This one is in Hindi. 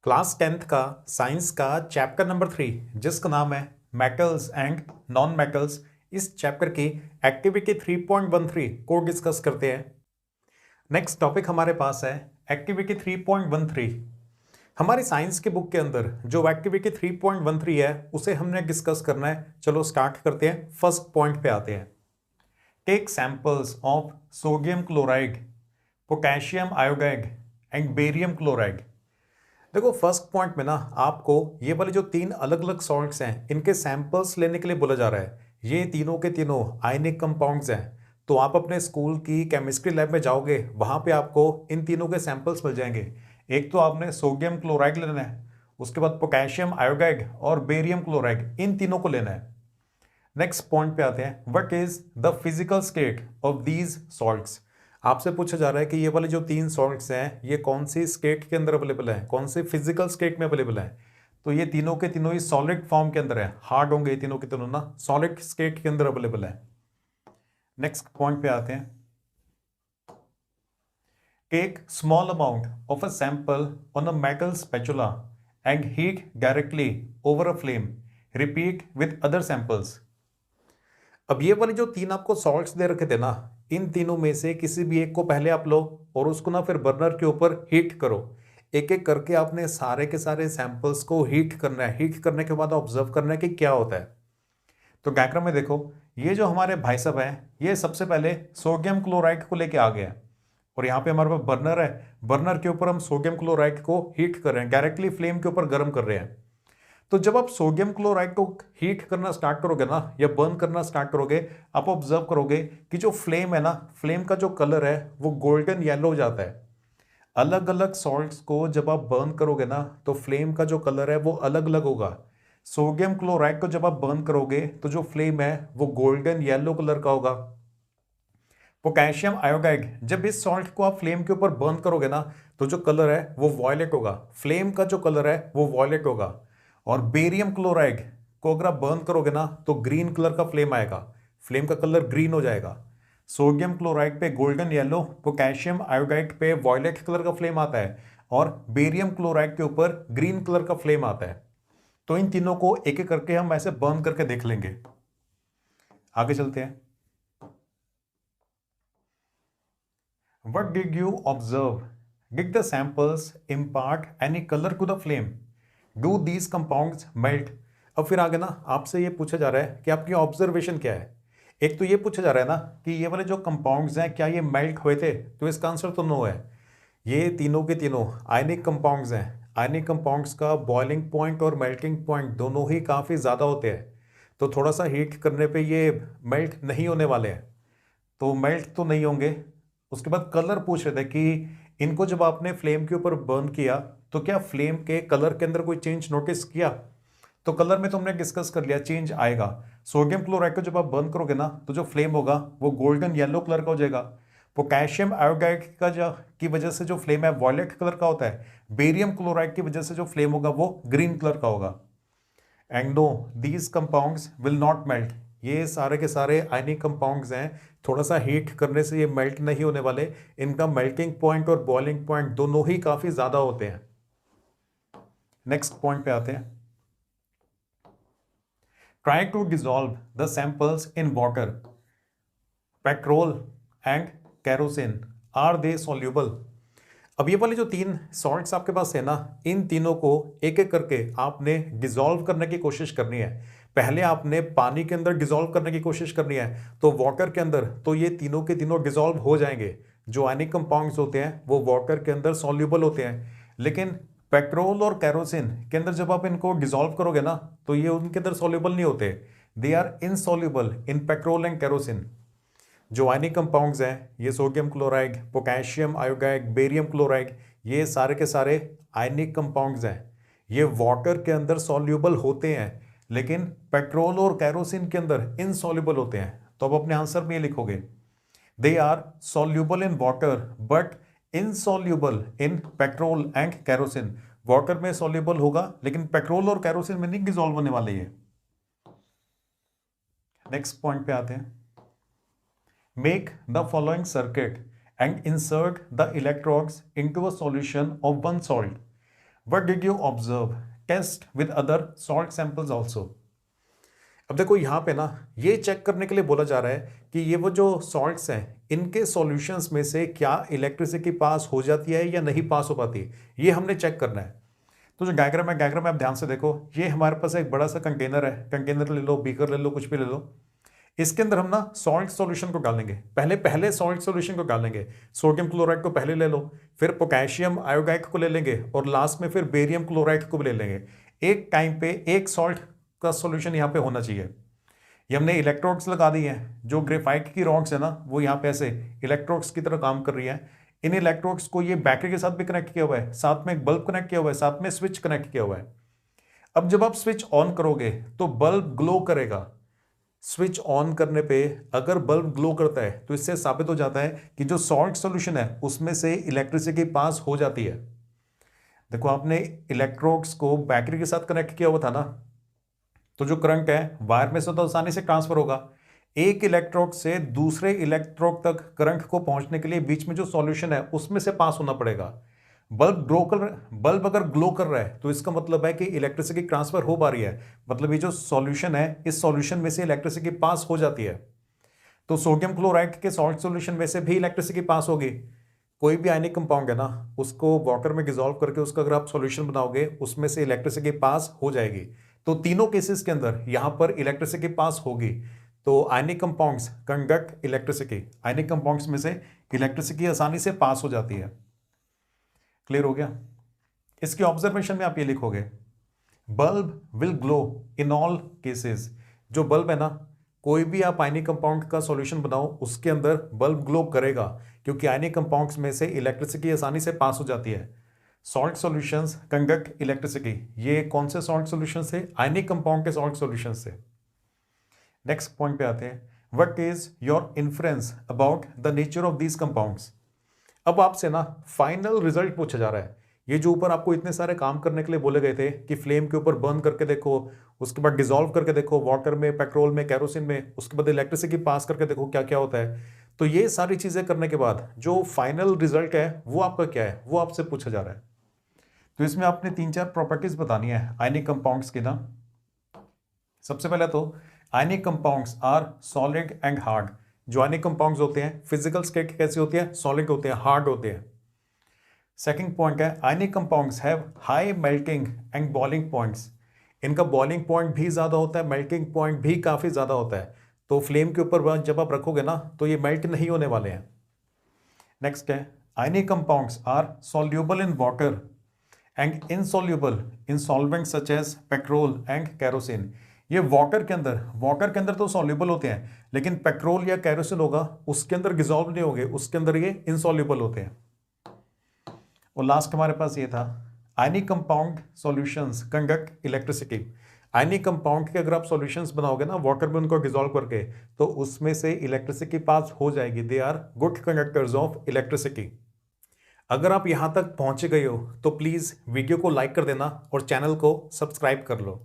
क्लास 10th का साइंस का चैप्टर नंबर 3 जिसका नाम है मेटल्स एंड नॉन मेटल्स, इस चैप्टर की एक्टिविटी 3.13 को डिस्कस करते हैं। नेक्स्ट टॉपिक हमारे पास है एक्टिविटी 3.13। हमारी साइंस की बुक के अंदर जो एक्टिविटी 3.13 है उसे हमने डिस्कस करना है। चलो स्टार्ट करते हैं। फर्स्ट पॉइंट पे आते हैं। Take samples of sodium chloride, potassium iodide and barium chloride. देखो फर्स्ट पॉइंट में ना आपको ये वाले जो तीन अलग अलग सॉल्ट्स हैं इनके सैंपल्स लेने के लिए बोला जा रहा है। ये तीनों के तीनों आयनिक कंपाउंड्स हैं। तो आप अपने स्कूल की केमिस्ट्री लैब में जाओगे, वहां पे आपको इन तीनों के सैंपल्स मिल जाएंगे। एक तो आपने सोडियम क्लोराइड लेना है, उसके बाद पोटेशियम आयोडाइड और बेरियम क्लोराइड, इन तीनों को लेना है। नेक्स्ट पॉइंट पे आते हैं। What is the physical state of these salts. आपसे पूछा जा रहा है कि ये वाले जो तीन सॉल्ट्स हैं ये कौन सी स्टेट के अंदर अवेलेबल है, कौन से फिजिकल स्टेट में अवेलेबल है। तो ये तीनों के तीनों ही सॉलिड फॉर्म के अंदर है, हार्ड होंगे ये तीनों के तीनों ना, सॉलिड स्टेट के अंदर अवेलेबल है। नेक्स्ट पॉइंट पे आते हैं। Take small amount of a sample on a metal spatula and heat directly over a flame, repeat with other samples. अब ये वाले जो तीन आपको सॉल्ट्स दे रखे थे ना, इन तीनों में से किसी भी एक को पहले आप लो और उसको ना फिर बर्नर के ऊपर हीट करो। एक एक करके आपने सारे के सारे सैंपल्स को हीट करना है। हीट करने के बाद ऑब्जर्व करना है कि क्या होता है। तो डायग्राम में देखो, ये जो हमारे भाई साहब हैं ये सबसे पहले सोडियम क्लोराइड को लेके आ गए हैं और यहाँ पे हमारे पास बर्नर है। बर्नर के ऊपर हम सोडियम क्लोराइड को हीट कर रहे हैं, डायरेक्टली फ्लेम के ऊपर गर्म कर रहे हैं। तो जब आप सोडियम क्लोराइड को हीट करना स्टार्ट करोगे ना या बर्न करना स्टार्ट करोगे, आप ऑब्जर्व करोगे कि जो फ्लेम है ना, फ्लेम का जो कलर है वो गोल्डन येलो हो जाता है। अलग अलग सॉल्ट्स को जब आप बर्न करोगे ना तो फ्लेम का जो कलर है वो अलग अलग होगा। सोडियम क्लोराइड को जब आप बर्न करोगे तो जो फ्लेम है वो गोल्डन येलो कलर का होगा। पोटेशियम आयोडाइड, जब इस सॉल्ट को आप फ्लेम के ऊपर बर्न करोगे ना तो जो कलर है वो वॉयलेट होगा। फ्लेम का जो कलर है वो वॉयलेट होगा। और बेरियम क्लोराइड को अगर आप बर्न करोगे ना तो ग्रीन कलर का फ्लेम आएगा, फ्लेम का कलर ग्रीन हो जाएगा। सोडियम क्लोराइड पे गोल्डन येलो, पोटेशियम आयोडाइड पे वॉयलेट कलर का फ्लेम आता है और बेरियम क्लोराइड के ऊपर ग्रीन कलर का फ्लेम आता है। तो इन तीनों को एक एक करके हम ऐसे बर्न करके देख लेंगे। आगे चलते हैं। What did you observe? Did the samples impart any color to the flame? Do these compounds melt? अब फिर आगे ना आपसे ये पूछा जा रहा है कि आपकी ऑब्जर्वेशन क्या है। एक तो ये पूछा जा रहा है ना कि ये वाले जो कंपाउंड्स हैं क्या ये मेल्ट हुए थे, तो इसका आंसर तो नो है। ये तीनों के तीनों आयनिक कंपाउंड्स हैं। आयनिक कंपाउंड्स का बॉइलिंग पॉइंट और मेल्टिंग पॉइंट दोनों ही काफ़ी ज़्यादा होते हैं। तो थोड़ा सा हीट करने पे ये मेल्ट नहीं होने वाले हैं, तो मेल्ट तो नहीं होंगे। उसके बाद कलर पूछ रहे थे कि इनको जब आपने फ्लेम के ऊपर बर्न किया तो क्या फ्लेम के कलर के अंदर कोई चेंज नोटिस किया। तो कलर में तो हमने डिस्कस कर लिया, चेंज आएगा। सोडियम क्लोराइड को जब आप बर्न करोगे ना तो जो फ्लेम होगा वो गोल्डन येलो कलर का हो जाएगा। पोटेशियम आयोडाइड का जो की वजह से जो फ्लेम है वॉयलेट कलर का होता है। बेरियम क्लोराइड की वजह से जो फ्लेम होगा वो ग्रीन कलर का होगा। And know these compounds will not melt, ये सारे के सारे आयनिक कंपाउंड्स हैं, थोड़ा सा हीट करने से ये मेल्ट नहीं होने वाले। इनका मेल्टिंग पॉइंट और बॉइलिंग पॉइंट दोनों ही काफी ज्यादा होते हैं। नेक्स्ट पॉइंट पे आते हैं। Try to dissolve the samples in water, petrol and kerosene, are they soluble. अब ये वाले जो तीन सॉल्ट्स आपके पास है ना, इन तीनों को एक एक करके आपने डिसॉल्व करने की कोशिश करनी है। पहले आपने पानी के अंदर डिसॉल्व करने की कोशिश करनी है, तो वाटर के अंदर तो ये तीनों के तीनों डिसॉल्व हो जाएंगे। जो आयनिक कंपाउंड्स होते हैं वो वाटर के अंदर सॉल्यूबल होते हैं। लेकिन पेट्रोल और कैरोसिन के अंदर जब आप इनको डिसॉल्व करोगे ना तो ये उनके अंदर सॉल्यूबल नहीं होते। They are insoluble in petrol and kerosene. जो आयनिक कंपाउंड्स हैं ये sodium chloride, potassium iodide, barium chloride, ये सारे के सारे आयनिक कंपाउंड्स हैं। ये वाटर के अंदर सॉल्यूबल होते हैं लेकिन पेट्रोल और कैरोसिन के अंदर इनसॉल्यूबल होते हैं। तो अब अपने आंसर में ये लिखोगे, they are soluble in water but insoluble in petrol and kerosene. Water में सॉल्यूबल होगा लेकिन पेट्रोल और कैरोसिन में नहीं डिसॉल्व होने वाले ये। नेक्स्ट पॉइंट पे आते हैं। Make the following circuit and insert the electrodes into a solution of one salt. What did you observe, test with other salt samples also. अब देखो यहाँ पे ना ये चेक करने के लिए बोला जा रहा है कि ये वो जो सॉल्ट्स हैं इनके सॉल्यूशंस में से क्या इलेक्ट्रिसिटी पास हो जाती है या नहीं पास हो पाती, ये हमने चेक करना है। तो जो डायग्राम है, डायग्राम में आप ध्यान से देखो, ये हमारे पास एक बड़ा सा कंटेनर है, कंटेनर ले लो, बीकर ले लो, कुछ भी ले लो। इसके अंदर हम ना सॉल्ट सॉल्यूशन को डालेंगे, पहले सॉल्ट सॉल्यूशन को डालेंगे। सोडियम क्लोराइड को पहले ले लो, फिर पोटेशियम आयोडाइड को ले लेंगे और लास्ट में फिर बेरियम क्लोराइड को भी ले लेंगे। एक टाइम पे एक सॉल्ट का सॉल्यूशन यहाँ पे होना चाहिए। ये हमने इलेक्ट्रोड्स लगा दी हैं, जो ग्रेफाइट की रॉड्स है ना वो यहाँ पे ऐसे इलेक्ट्रोड्स की तरह काम कर रही है। इन इलेक्ट्रोड्स को ये बैटरी के साथ भी कनेक्ट किया हुआ है, साथ में एक बल्ब कनेक्ट किया हुआ है, साथ में स्विच कनेक्ट किया हुआ है। अब जब आप स्विच ऑन करोगे तो बल्ब ग्लो करेगा। स्विच ऑन करने पे अगर बल्ब ग्लो करता है तो इससे साबित हो जाता है कि जो सॉल्ट सॉल्यूशन है उसमें से इलेक्ट्रिसिटी पास हो जाती है। देखो आपने इलेक्ट्रोड्स को बैटरी के साथ कनेक्ट किया हुआ था ना, तो जो करंट है वायर में से तो आसानी से ट्रांसफर होगा। एक इलेक्ट्रोड से दूसरे इलेक्ट्रोड तक करंट को पहुंचने के लिए बीच में जो सॉल्यूशन है उसमें से पास होना पड़ेगा। बल्ब अगर ग्लो कर रहा है तो इसका मतलब है कि इलेक्ट्रिसिटी ट्रांसफर हो पा रही है, मतलब ये जो सॉल्यूशन है इस सॉल्यूशन में से इलेक्ट्रिसिटी पास हो जाती है। तो सोडियम क्लोराइड के सॉल्ट सॉल्यूशन में से भी इलेक्ट्रिसिटी पास होगी। कोई भी आयनिक कंपाउंड है ना, उसको वाटर में डिसॉल्व करके उसका अगर आप सॉल्यूशन बनाओगे उसमें से इलेक्ट्रिसिटी पास हो जाएगी। तो तीनों केसेस के अंदर यहां पर इलेक्ट्रिसिटी पास होगी। तो ionic compounds conduct electricity, ionic compounds में से इलेक्ट्रिसिटी आसानी से पास हो जाती है। क्लियर हो गया। इसके ऑब्जर्वेशन में आप ये लिखोगे, bulb will glow in all cases. जो बल्ब है ना, कोई भी आप आयनिक कंपाउंड का सॉल्यूशन बनाओ उसके अंदर बल्ब ग्लो करेगा, क्योंकि आयनिक कंपाउंड्स में से इलेक्ट्रिसिटी आसानी से पास हो जाती है। सॉल्ट सॉल्यूशंस कंडक्ट इलेक्ट्रिसिटी, ये कौन से सॉल्ट सॉल्यूशन से? आयनिक कंपाउंड के सॉल्ट सॉल्यूशन से। नेक्स्ट पॉइंट पे आते हैं, what is your inference about the nature of these compounds. अब आपसे ना फाइनल रिजल्ट पूछा जा रहा है। ये जो ऊपर आपको इतने सारे काम करने के लिए बोले गए थे कि फ्लेम के ऊपर बर्न करके देखो, उसके बाद डिसॉल्व करके देखो वाटर में, पेट्रोल में, कैरोसिन में, उसके बाद इलेक्ट्रिसिटी पास करके देखो क्या क्या होता है। तो ये सारी चीजें करने के बाद जो फाइनल रिजल्ट है वो आपका क्या है, वो आपसे पूछा जा रहा है। तो इसमें आपने 3-4 प्रॉपर्टीज बतानी है आयनिक कंपाउंड्स की ना। सबसे पहले तो ionic compounds are solid and hard. जो आयनिक कंपाउंड्स होते हैं फिजिकल स्टेट कैसी होती है? सॉलिड होते हैं, हार्ड होते हैं। सेकंड पॉइंट है, ionic compounds have high melting and boiling points. इनका बॉइलिंग पॉइंट भी ज्यादा होता है, मेल्टिंग पॉइंट भी काफी ज्यादा होता है। तो फ्लेम के ऊपर जब आप रखोगे ना तो ये मेल्ट नहीं होने वाले हैं। नेक्स्ट है, ionic compounds are soluble in water and insoluble in solvent such as petrol and kerosene. ये वाटर के अंदर तो सॉल्यूबल होते हैं, लेकिन पेट्रोल या कैरोसिन होगा उसके अंदर डिसॉल्व नहीं होंगे, उसके अंदर ये इनसॉल्यूबल होते हैं। और लास्ट हमारे पास ये था, ionic compound solutions conduct electricity. Ionic compound के अगर आप सॉल्यूशंस बनाओगे ना वाटर में उनको डिसॉल्व करके, तो उसमें से इलेक्ट्रिसिटी पास हो जाएगी। They are good conductors of electricity. अगर आप यहां तक पहुंचे गए हो तो प्लीज वीडियो को लाइक कर देना और चैनल को सब्सक्राइब कर लो।